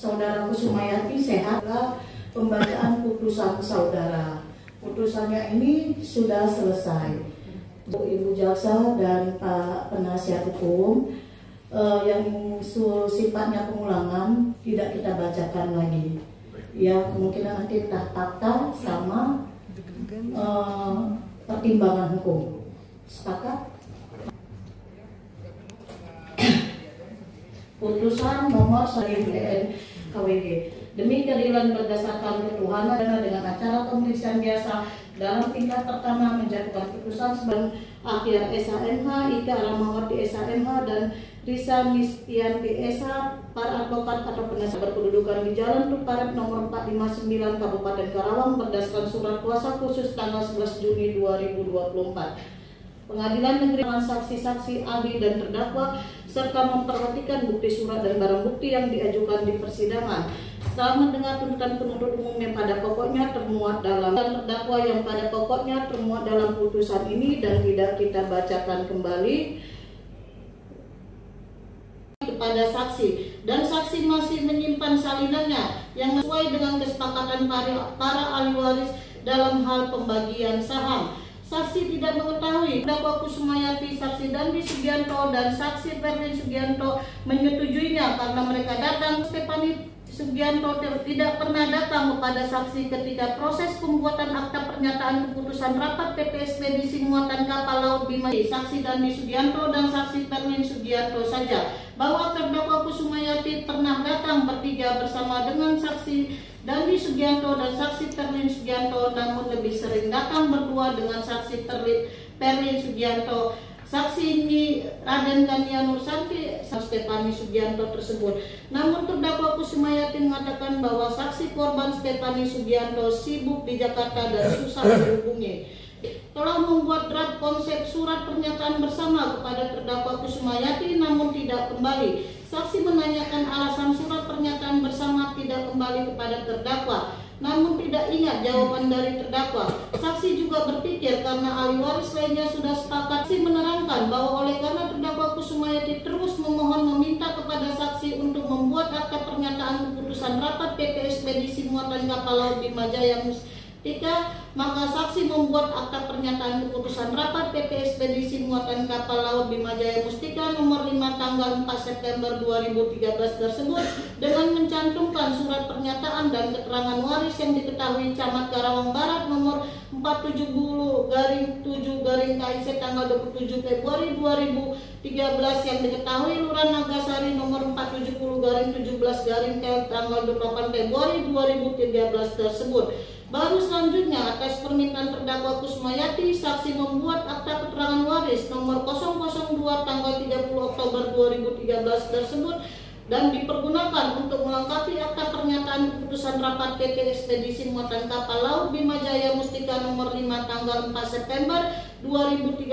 Saudara Kusumayati sehatlah pembacaan putusan saudara. Putusannya ini sudah selesai. Ibu Jaksa dan Pak Penasihat Hukum yang sifatnya pengulangan tidak kita bacakan lagi. Ya, kemungkinan nanti entah fakta sama pertimbangan hukum. Sepakat? Putusan nomor 1 KWG. Demi keadilan berdasarkan ketuhanan dengan acara pemeriksaan biasa dalam tingkat pertama menjatuhkan putusan sebagai akhir SHMH, Ika Ramawati SHMH dan Risa Mistianti SH, para advokat atau penasihat berkedudukan di Jalan Tuparet nomor 459 Kabupaten Karawang berdasarkan surat kuasa khusus tanggal 11 Juni 2024. Pengadilan Negeri saksi-saksi, ahli dan terdakwa serta memperhatikan bukti surat dan barang bukti yang diajukan di persidangan. Setelah mendengar tuntutan penuntut umum yang pada pokoknya termuat dalam dan terdakwa yang pada pokoknya termuat dalam putusan ini dan tidak kita bacakan kembali kepada saksi, dan saksi masih menyimpan salinannya yang sesuai dengan kesepakatan para ahli waris dalam hal pembagian saham. Saksi tidak mengetahui terdakwa Kusumayati, saksi Dandi Sugianto dan saksi Perlin Sugianto menyetujuinya karena mereka datang. Stefani Sugianto tidak pernah datang kepada saksi ketika proses pembuatan akta pernyataan keputusan rapat PT Ekspedisi Muatan Kapal Laut Bima. Saksi Dandi Sugianto dan saksi Perlin Sugianto saja bahwa terdakwa Kusumayati pernah datang bertiga bersama dengan saksi Dandi Sugianto dan saksi Perlin Sugianto, namun lebih sering datang berdua dengan saksi Perlin Sugianto. Saksi ini Raden Gania Nursanti, Stefani Sugianto tersebut. Namun terdakwa Kusumayati mengatakan bahwa saksi korban Stefani Sugianto sibuk di Jakarta dan susah dihubungi. Telah membuat draft konsep surat pernyataan bersama kepada terdakwa Kusumayati namun tidak kembali. Saksi menanyakan alasan surat pernyataan bersama tidak kembali kepada terdakwa, namun tidak ingat jawaban dari terdakwa. Saksi juga berpikir karena ahli waris lainnya sudah sepakat. Saksi menerangkan bahwa oleh karena terdakwa Kusumayati terus memohon meminta kepada saksi untuk membuat akta pernyataan keputusan rapat PT Ekspedisi Muatan Kapal Laut Bima Jaya Mustika, maka saksi membuat akta pernyataan keputusan rapat PT Ekspedisi Muatan Kapal Laut Bima Jaya Mustika nomor 5 tanggal 4 September 2013 tersebut dengan mencantumkan surat pernyataan dan keterangan waris yang diketahui Camat Karawang Barat nomor 470-7-KIC tanggal 27 Februari 2013 yang diketahui Lurah Nagasari nomor 470-17-KL tanggal 28 Februari 2013 tersebut. Baru selanjutnya atas permintaan terdakwa Kusumayati, saksi membuat akta keterangan waris nomor 002 tanggal 30 Oktober 2013 tersebut dan dipergunakan untuk melengkapi akta pernyataan keputusan rapat PT Ekspedisi Muatan Kapal Laut Bima Jaya Mustika nomor 5 tanggal 4 September 2013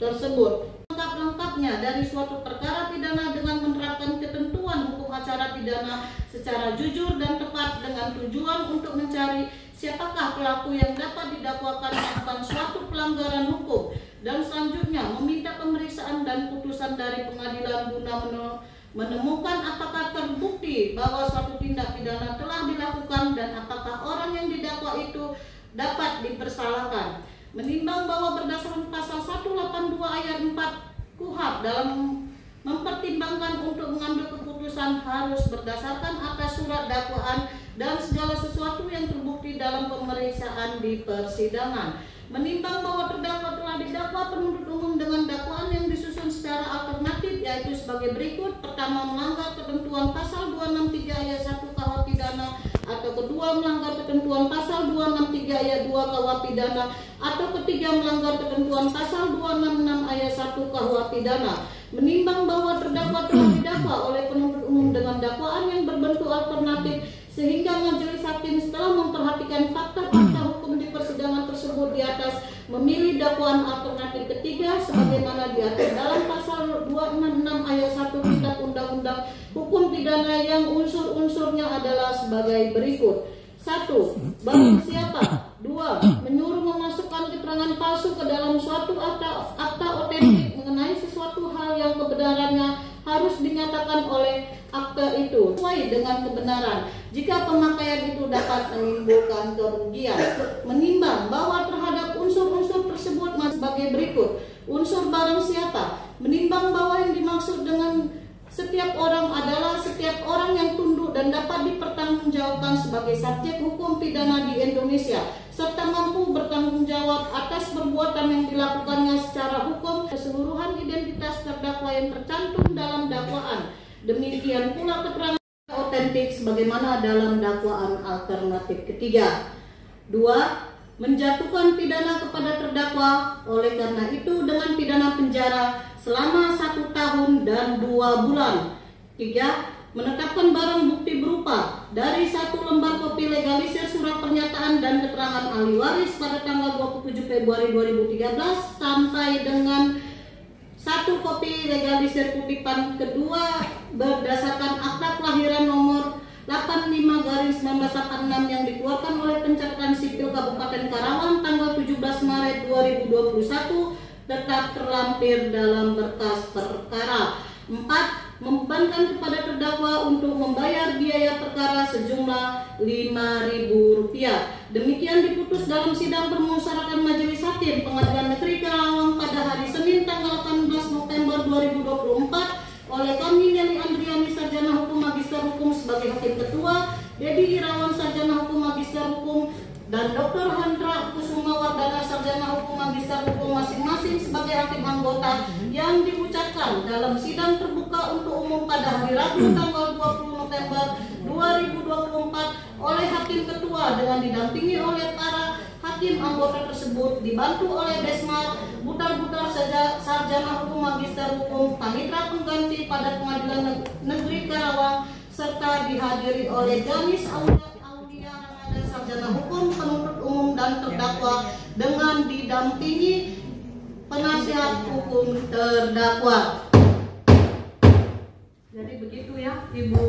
tersebut. Lengkap-lengkapnya dari suatu perkara pidana dengan menerapkan ketentuan hukum acara pidana secara jujur dan tepat dengan tujuan untuk mencari siapakah pelaku yang dapat didakwakan melakukan suatu pelanggaran hukum, dan selanjutnya meminta pemeriksaan dan putusan dari pengadilan guna menemukan apakah terbukti bahwa suatu tindak pidana telah dilakukan dan apakah orang yang didakwa itu dapat dipersalahkan. Menimbang bahwa berdasarkan pasal 182 ayat 4 KUHP dalam mempertimbangkan untuk mengambil keputusan harus berdasarkan atas surat dakwaan dan segala sesuatu yang terbukti dalam pemeriksaan di persidangan. Menimbang bahwa terdakwa telah didakwa penuntut umum dengan dakwaan yang disusun secara alternatif yaitu sebagai berikut. Pertama, melanggar ketentuan pasal 263 ayat 1 KUH pidana, atau kedua melanggar ketentuan pasal 263 ayat 2 KUH pidana, atau ketiga melanggar ketentuan pasal 266 ayat 1 KUH pidana. Menimbang bahwa terdakwa telah didakwa oleh penuntut umum dengan dakwaan yang berbentuk alternatif, sehingga majelis hakim setelah memperhatikan fakta-fakta hukum di persidangan tersebut di atas memilih dakwaan alternatif ketiga sebagaimana diatur dalam pasal 266 ayat 1 Kitab Undang-Undang Hukum Pidana yang unsur-unsurnya adalah sebagai berikut. 1. Barang siapa. 2. Menyuruh memasukkan keterangan palsu ke dalam suatu akta otentik mengenai sesuatu hal yang kebenarannya harus dinyatakan oleh akte itu sesuai dengan kebenaran. Jika pemakaian itu dapat menimbulkan kerugian, menimbang bahwa terhadap unsur-unsur tersebut sebagai berikut. Unsur barang siapa, menimbang bahwa yang dimaksud dengan setiap orang adalah setiap orang yang tunduk dan dapat dipertanggungjawabkan sebagai subjek hukum pidana di Indonesia, serta mampu bertanggung jawab atas perbuatan yang dilakukannya secara hukum, keseluruhan identitas terdakwa yang tercantum dalam dakwaan. Demikian pula keterangan otentik sebagaimana dalam dakwaan alternatif ketiga. 2. Menjatuhkan pidana kepada terdakwa, oleh karena itu dengan pidana penjara selama 1 tahun dan 2 bulan. 3. Menetapkan barang bukti berupa dari 1 lembar kopi legalisir surat pernyataan dan keterangan ahli waris pada tanggal 27 Februari 2013 sampai dengan 1 kopi legalisir kutipan kedua berdasarkan akta kelahiran nomor 85/1986 yang dikeluarkan oleh Pencatatan Sipil Kabupaten Karawang tanggal 17 Maret 2021 tetap terlampir dalam berkas perkara. 4. Membebankan kepada terdakwa untuk membayar biaya perkara sejumlah Rp5.000. Demikian diputus dalam sidang permusyawaratan Majelis Hakim Pengadilan Negeri Karawang pada hari Senin tanggal 18 November 2024 oleh kami Nelly Andriani Sarjana Hukum Magister Hukum sebagai Hakim Ketua, Dedi Irawan Sarjana Hukum Magister Hukum, dan Dr. Hendra Kusuma Wardana Sarjana Hukum Magister Hukum masing-masing sebagai hakim anggota yang diucapkan dalam sidang terbuka untuk umum pada hari Rabu tanggal 20 November 2024 oleh Hakim Ketua dengan didampingi oleh para hakim anggota tersebut, dibantu oleh Desmar Butar-Butar Sarjana Hukum Magister Hukum, Panitra Pengganti pada Pengadilan Negeri Karawang, serta dihadiri oleh Janis Aulia Ramada Sarjana Hukum, penuntut umum dan terdakwa dengan didampingi penasihat hukum terdakwa. Jadi begitu ya Ibu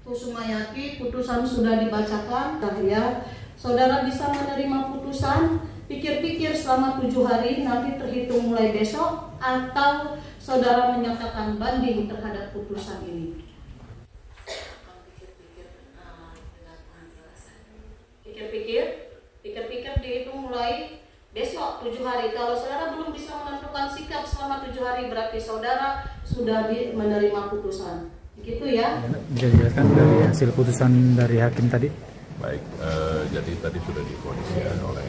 Kusumayati, putusan sudah dibacakan ya. Saudara bisa menerima putusan, pikir-pikir selama 7 hari, nanti terhitung mulai besok, atau saudara menyatakan banding terhadap putusan ini. Pikir-pikir dihitung mulai besok 7 hari. Kalau saudara belum bisa menentukan sikap selama 7 hari, berarti saudara sudah menerima putusan. Begitu ya? Bisa dijelaskan dari hasil putusan dari hakim tadi? Baik, jadi tadi sudah diponiskan oleh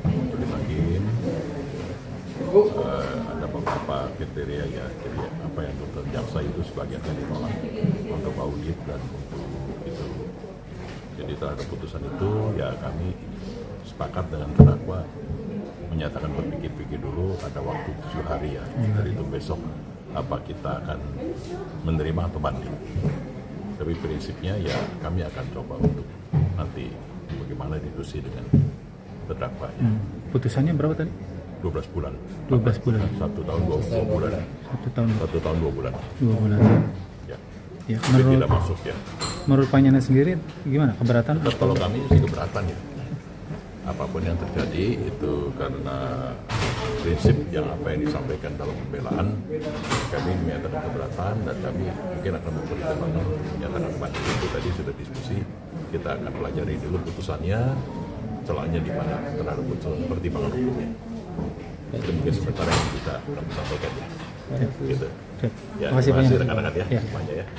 majelis hakim. Ada beberapa kriteria ya, jadi apa yang dokter jaksa itu sebagian yang ditolak untuk audit dan untuk itu. Jadi terhadap putusan itu ya kami sepakat dengan terdakwa menyatakan berpikir-pikir dulu, ada waktu 7 hari ya, dari itu besok apa kita akan menerima atau banding. Tapi prinsipnya ya kami akan coba untuk nanti bagaimana diskusi dengan terdakwa ya. Putusannya berapa tadi? 12 bulan. 12 bulan. 1 tahun 2 bulan. 1 tahun 2 bulan. 2 bulan. Ya. Ya, menurut tidak masuk ya. Menurut Panjana sendiri gimana, keberatan? Tetap kalau kami sih keberatan ya. Apapun yang terjadi itu karena prinsip yang apa yang disampaikan dalam pembelaan, kami menyatakan keberatan dan kami mungkin akan mempertimbangkan menyatakan banding. Itu tadi sudah diskusi, kita akan pelajari dulu putusannya, celahnya di mana terhadap putusan pertimbangan hukumnya. Itu mungkin sementara yang kita akan sampaikan ya. Gitu. Ya, terima kasih banyak rekan-rekan ya. Semuanya ya.